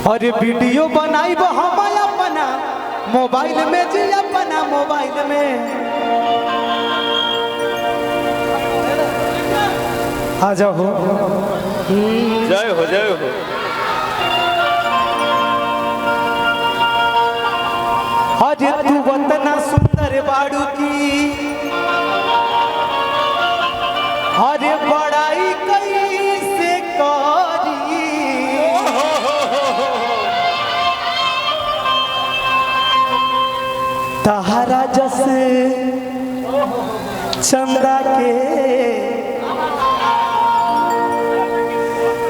और वीडियो बनाई हम अपना मोबाइल में जी अपना मोबाइल में आ जाओ। जय हो जय हो। अरे तू वतना सुंदर बाड़ू की अरे बड़ाई कैसे करी तहारा जस चंदा के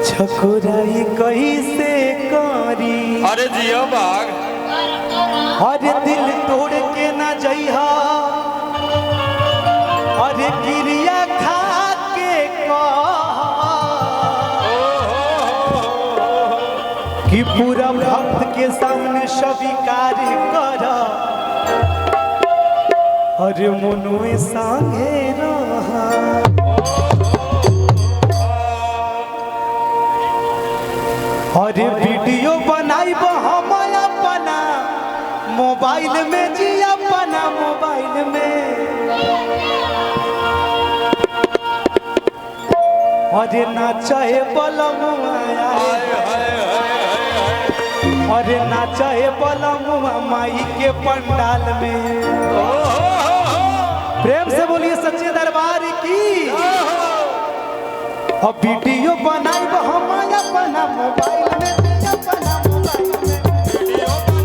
छकुराई कैसे करी। अरे जियो बाग अरे दिल तोड़ के ना जइहा अरे गिरिया खा के कि पूरा भक्त के सामने स्वीकार कर अरे मनुए संगे रहा। अरे वीडियो बनाई हम अपना मोबाइल में जी अपना मोबाइल में अरे नाचे बलमुआ अरे नाचे बलमुआ माई के पंडाल में। प्रेम से बोलिए सच्चे दरबार की। और वीडियो बनाई हम अपना मोबाइल में अपना मोबाइल में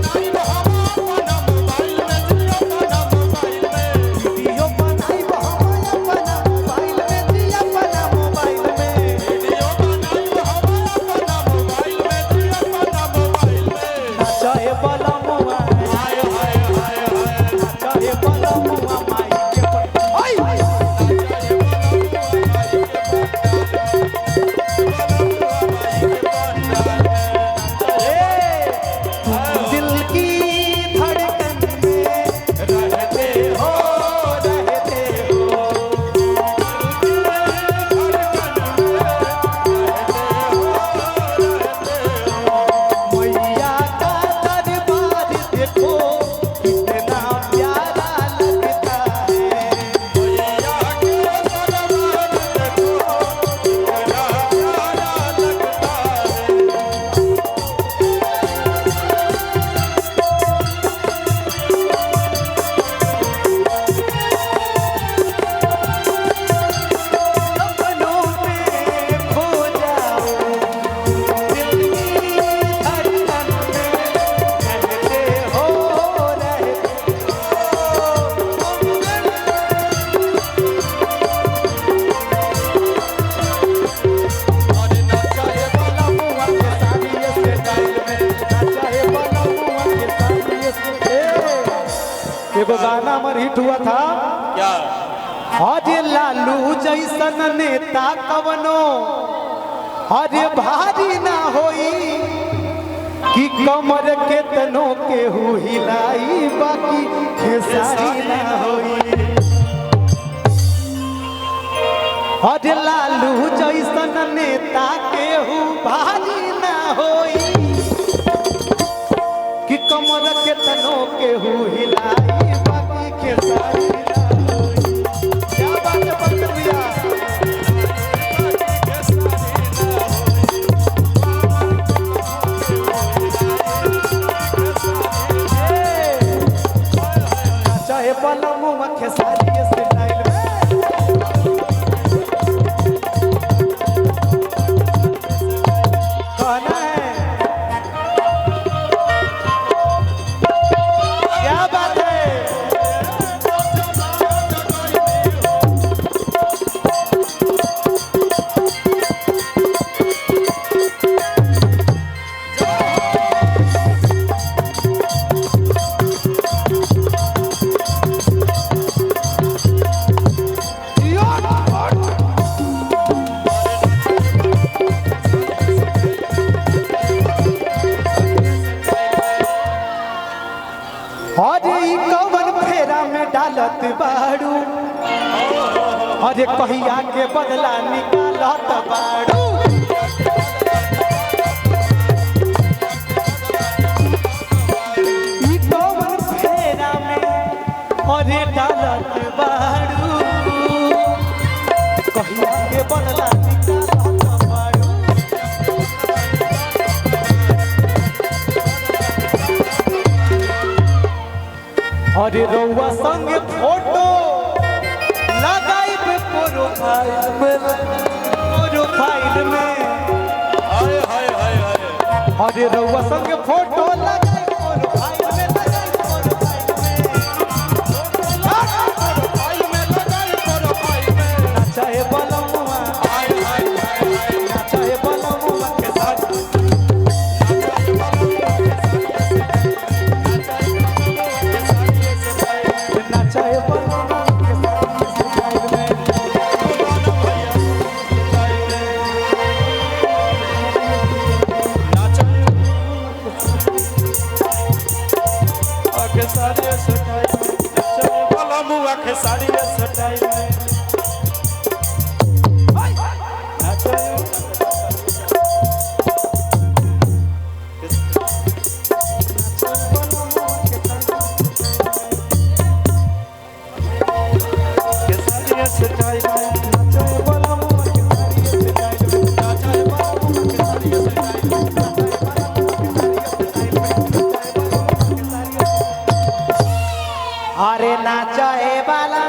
एगो गाना हमार हिट हुआ था क्या? अरे लालू जैसन नेता कवनो अरे भारी ना होई कि कमर के तनो के हिलाई बाकी खेसारी ना होई। अरे लालू जैसन नेता के भारी ना होई कि कमर के तनो के हिलाई बाकी खेसारी ना होई। क्या बात है भक्त भैया। चाहे बलमुआ खेसारी स्टाइल में कहना है। क्या बात है। डालत बाड़ू अरे कहिया के बदला निकालत बाड़ू। कहिया के बनला टिका बाड़ू अरे रउआ संग फोटो लगाई पे प्रोफाइल में हाय हाय हाय हाय अरे रउआ संग फोटो लगाई प्रोफाइल में चाहे बलमुआ चाहे बलमुआ के साथ चाहे बलमुआ के साथ में साड़ी सटाई अरे नाचा ए बाला